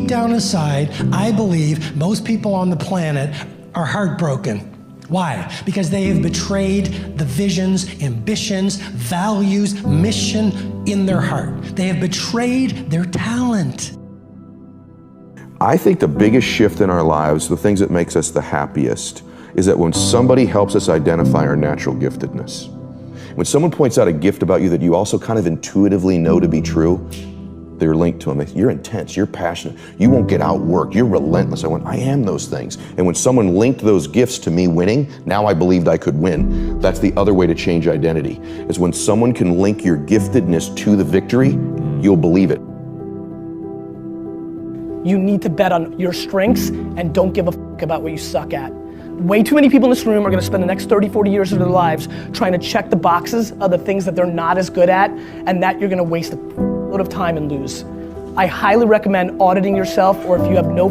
down inside, I believe most people on the planet are heartbroken. Why? Because they have betrayed the visions, ambitions, values, mission in their heart. They have betrayed their talent. I think the biggest shift in our lives, the things that makes us the happiest, is that when somebody helps us identify our natural giftedness. When someone points out a gift about you that you also kind of intuitively know to be true, they're linked to them. You're intense, you're passionate, you won't get outworked, you're relentless. I am those things. And when someone linked those gifts to me winning, now I believed I could win. That's the other way to change identity, is when someone can link your giftedness to the victory, you'll believe it. You need to bet on your strengths and don't give a fuck about what you suck at. Way too many people in this room are gonna spend the next 30, 40 years of their lives trying to check the boxes of the things that they're not as good at, and that you're gonna waste a lot of time and lose. I highly recommend auditing yourself, or if you have no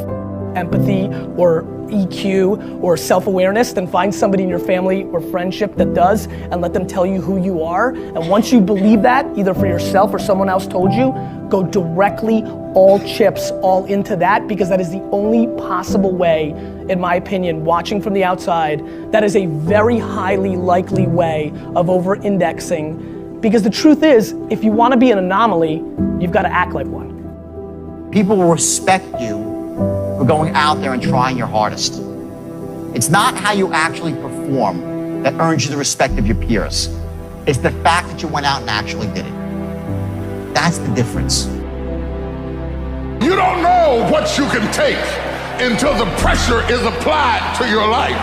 empathy or EQ or self-awareness, then find somebody in your family or friendship that does and let them tell you who you are. And once you believe that, either for yourself or someone else told you, go directly all chips all into that, because that is the only possible way, in my opinion, watching from the outside, that is a very highly likely way of over-indexing. Because the truth is, if you want to be an anomaly, you've got to act like one. People will respect you for going out there and trying your hardest. It's not how you actually perform that earns you the respect of your peers. It's the fact that you went out and actually did it. That's the difference. You don't know what you can take until the pressure is applied to your life.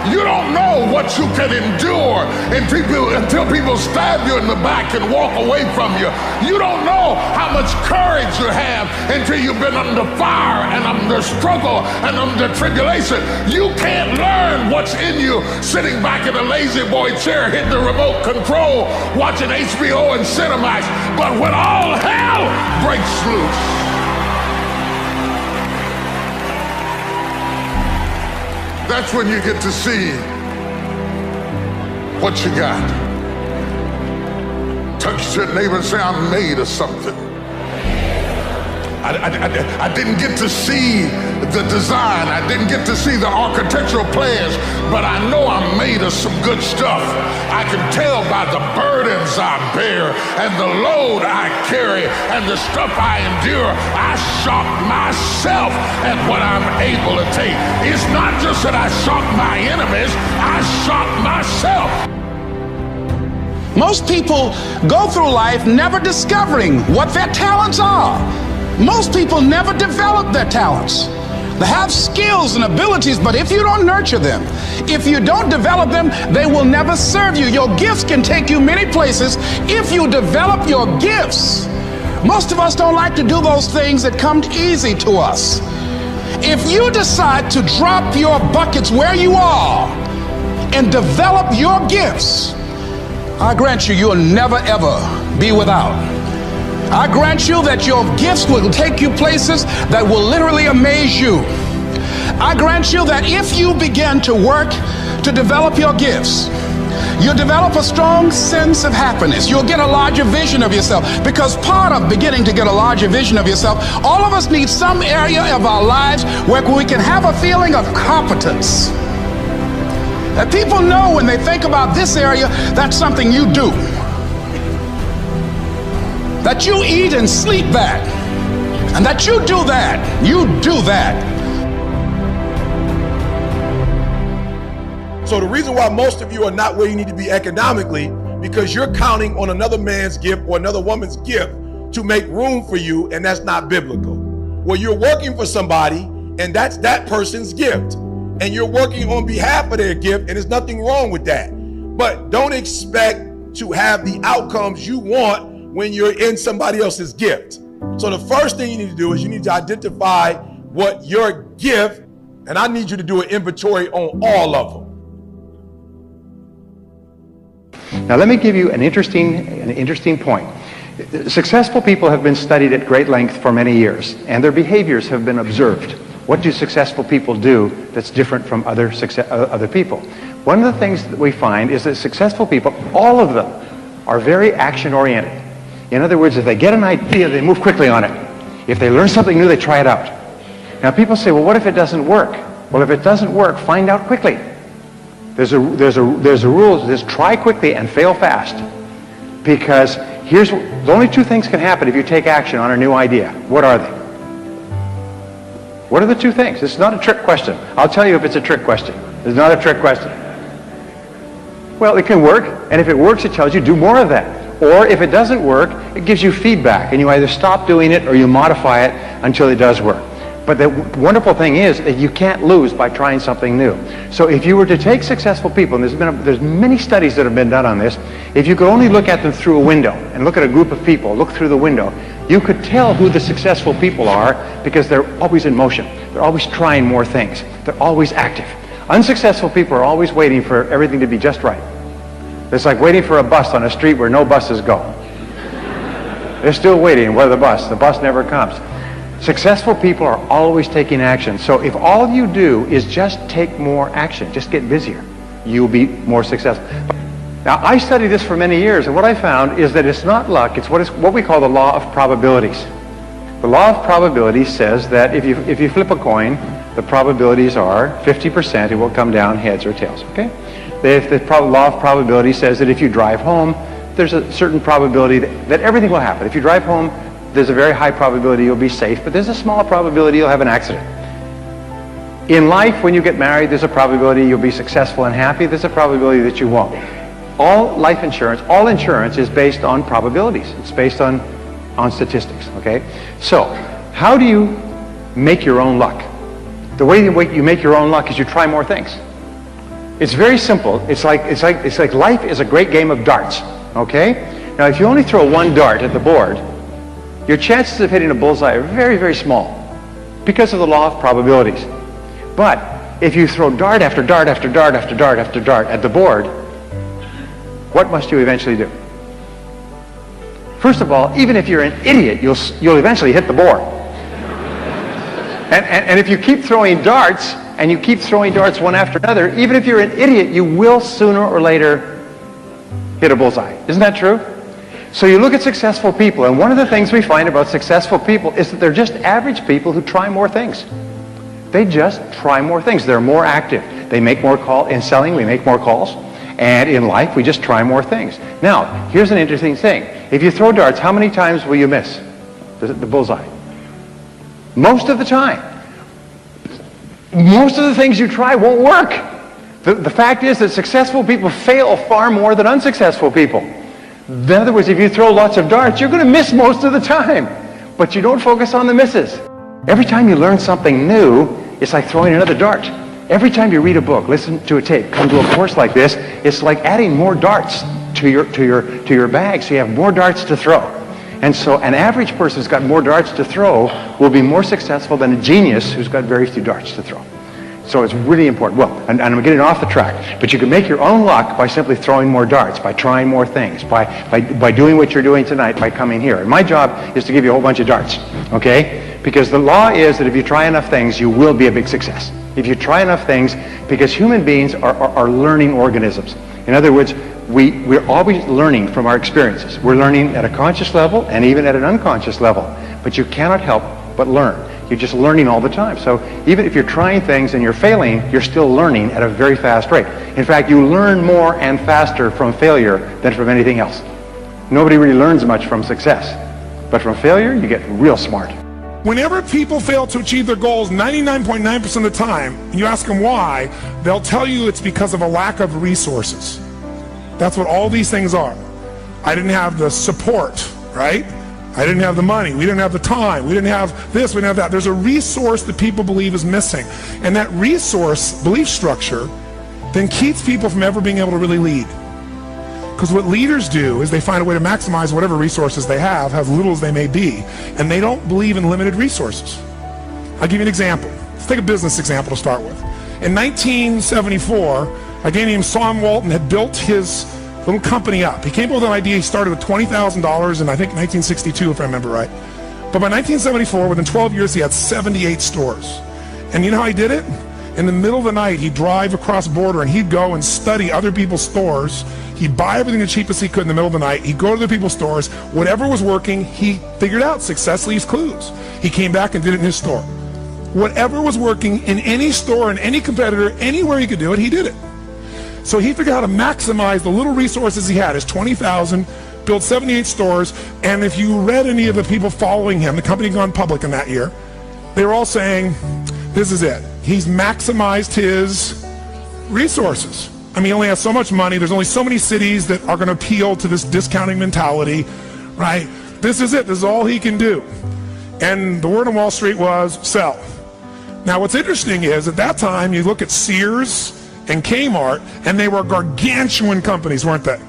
You don't know what you can endure until people stab you in the back and walk away from you. You don't know how much courage you have until you've been under fire and under struggle and under tribulation. You can't learn what's in you sitting back in a lazy boy chair hitting the remote control watching HBO and Cinemax. But when all hell breaks loose, that's when you get to see what you got. Touch your neighbor and say, I'm made of something. I didn't get to see the design. I didn't get to see the architectural plans, but I know I'm made of some good stuff. I can tell by the burdens I bear and the load I carry and the stuff I endure. I shock myself at what I'm able to take. It's not just that I shock my enemies, I shock myself. Most people go through life never discovering what their talents are. Most people never develop their talents. They have skills and abilities, but if you don't nurture them, if you don't develop them, they will never serve you. Your gifts can take you many places if you develop your gifts. Most of us don't like to do those things that come easy to us. If you decide to drop your buckets where you are and develop your gifts, I grant you, you'll never ever be without. I grant you that your gifts will take you places that will literally amaze you. I grant you that if you begin to work to develop your gifts, you'll develop a strong sense of happiness. You'll get a larger vision of yourself, because part of beginning to get a larger vision of yourself, all of us need some area of our lives where we can have a feeling of competence. That people know when they think about this area, that's something you do. That you eat and sleep that, and that you do that, you do that. So the reason why most of you are not where you need to be economically, because you're counting on another man's gift or another woman's gift to make room for you, and that's not biblical. Well, you're working for somebody, and that's that person's gift, and you're working on behalf of their gift, and there's nothing wrong with that. But don't expect to have the outcomes you want when you're in somebody else's gift. So the first thing you need to do is you need to identify what your gift, and I need you to do an inventory on all of them. Now let me give you an interesting point. Successful people have been studied at great length for many years, and their behaviors have been observed. What do successful people do that's different from other people? One of the things that we find is that successful people, all of them, are very action-oriented. In other words, if they get an idea, they move quickly on it. If they learn something new, they try it out. Now people say, well, what if it doesn't work? Well, if it doesn't work, find out quickly. There's a rule, just try quickly and fail fast. Because the only two things can happen if you take action on a new idea. What are they? What are the two things? It's not a trick question. I'll tell you if it's a trick question. It's not a trick question. Well, it can work, and if it works, it tells you do more of that. Or if it doesn't work, it gives you feedback, and you either stop doing it or you modify it until it does work. But the wonderful thing is that you can't lose by trying something new. So if you were to take successful people, and there's many studies that have been done on this, if you could only look at them through a window and look at a group of people, look through the window, you could tell who the successful people are because they're always in motion. They're always trying more things. They're always active. Unsuccessful people are always waiting for everything to be just right. It's like waiting for a bus on a street where no buses go. They're still waiting for the bus never comes. Successful people are always taking action. So if all you do is just take more action, just get busier, you'll be more successful. Now, I studied this for many years, and what I found is that it's not luck, it's what we call the law of probabilities. The law of probabilities says that if you flip a coin, the probabilities are 50% it will come down heads or tails, okay? The law of probability says that if you drive home, there's a certain probability that everything will happen. If you drive home, there's a very high probability you'll be safe, but there's a small probability you'll have an accident. In life, when you get married, there's a probability you'll be successful and happy. There's a probability that you won't. All life insurance, all insurance is based on probabilities. It's based on statistics, okay? So, how do you make your own luck? The way you make your own luck is you try more things. It's very simple. It's like life is a great game of darts, okay? Now, if you only throw one dart at the board, your chances of hitting a bullseye are very, very small because of the law of probabilities. But if you throw dart after dart after dart after dart after dart at the board, what must you eventually do? First of all, even if you're an idiot, you'll eventually hit the board. And if you keep throwing darts, and you keep throwing darts one after another, even if you're an idiot, you will sooner or later hit a bullseye. Isn't that true? So you look at successful people, and one of the things we find about successful people is that they're just average people who try more things. They just try more things. They're more active. They make more calls. In selling, we make more calls. And in life, we just try more things. Now, here's an interesting thing. If you throw darts, how many times will you miss the bullseye? Most of the time. Most of the things you try won't work. The fact is that successful people fail far more than unsuccessful people. In other words, if you throw lots of darts, you're going to miss most of the time. But you don't focus on the misses. Every time you learn something new, it's like throwing another dart. Every time you read a book, listen to a tape, come to a course like this, it's like adding more darts to your bag, so you have more darts to throw. And so an average person who's got more darts to throw will be more successful than a genius who's got very few darts to throw. So it's really important. Well, and I'm getting off the track, but you can make your own luck by simply throwing more darts, by trying more things, by doing what you're doing tonight, by coming here. And my job is to give you a whole bunch of darts, okay? Because the law is that if you try enough things, you will be a big success. If you try enough things, because human beings are learning organisms. In other words, we're always learning from our experiences. We're learning at a conscious level and even at an unconscious level. But you cannot help but learn. You're just learning all the time. So even if you're trying things and you're failing, you're still learning at a very fast rate. In fact, you learn more and faster from failure than from anything else. Nobody really learns much from success. But from failure, you get real smart. Whenever people fail to achieve their goals 99.9% of the time, and you ask them why, they'll tell you it's because of a lack of resources. That's what all these things are. I didn't have the support, right? I didn't have the money. We didn't have the time. We didn't have this. We didn't have that. There's a resource that people believe is missing. And that resource belief structure then keeps people from ever being able to really lead. Because what leaders do is they find a way to maximize whatever resources they have, as little as they may be, and they don't believe in limited resources. I'll give you an example. Let's take a business example to start with. In 1974, a guy named Sam Walton had built his little company up. He came up with an idea. He started with $20,000 in, I think, 1962, if I remember right. But by 1974, within 12 years, he had 78 stores. And you know how he did it? In the middle of the night, he'd drive across border and he'd go and study other people's stores. He'd buy everything the cheapest he could in the middle of the night. He'd go to the people's stores. Whatever was working, he figured out successfully his clues. He came back and did it in his store. Whatever was working in any store, in any competitor, anywhere he could do it, he did it. So he figured out how to maximize the little resources he had, his 20,000, built 78 stores, and if you read any of the people following him, the company had gone public in that year, they were all saying, this is it. He's maximized his resources. I mean, he only has so much money, there's only so many cities that are gonna appeal to this discounting mentality, right? This is it, this is all he can do. And the word on Wall Street was, sell. Now what's interesting is, at that time, you look at Sears and Kmart, and they were gargantuan companies, weren't they?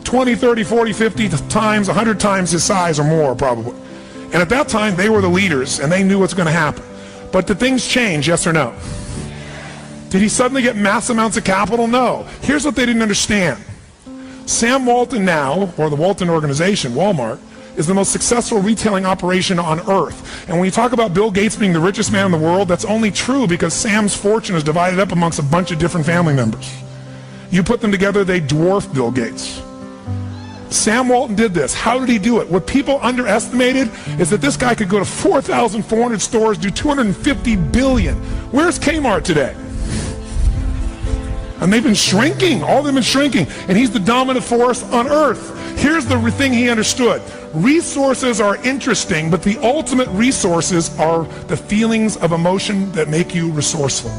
20, 30, 40, 50 times, 100 times his size or more, probably. And at that time, they were the leaders, and they knew what's going to happen. But did things change, yes or no? Did he suddenly get mass amounts of capital? No. Here's what they didn't understand. Sam Walton now, or the Walton organization, Walmart, is the most successful retailing operation on earth. And when you talk about Bill Gates being the richest man in the world, that's only true because Sam's fortune is divided up amongst a bunch of different family members. You put them together, they dwarf Bill Gates. Sam Walton did this. How did he do it? What people underestimated is that this guy could go to 4,400 stores, do 250 billion. Where's Kmart today? And they've been shrinking. All of them have been shrinking. And he's the dominant force on earth. Here's the thing he understood. Resources are interesting, but the ultimate resources are the feelings of emotion that make you resourceful.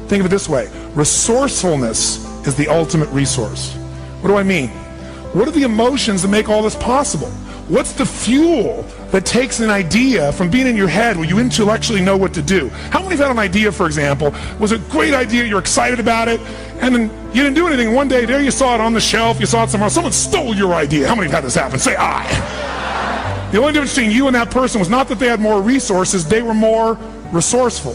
Think of it this way. Resourcefulness is the ultimate resource. What do I mean? What are the emotions that make all this possible? What's the fuel that takes an idea from being in your head where you intellectually know what to do? How many have had an idea, for example, was a great idea, you're excited about it, and then you didn't do anything. One day, there you saw it on the shelf, you saw it somewhere, someone stole your idea. How many have had this happen? Say I. The only difference between you and that person was not that they had more resources, they were more resourceful.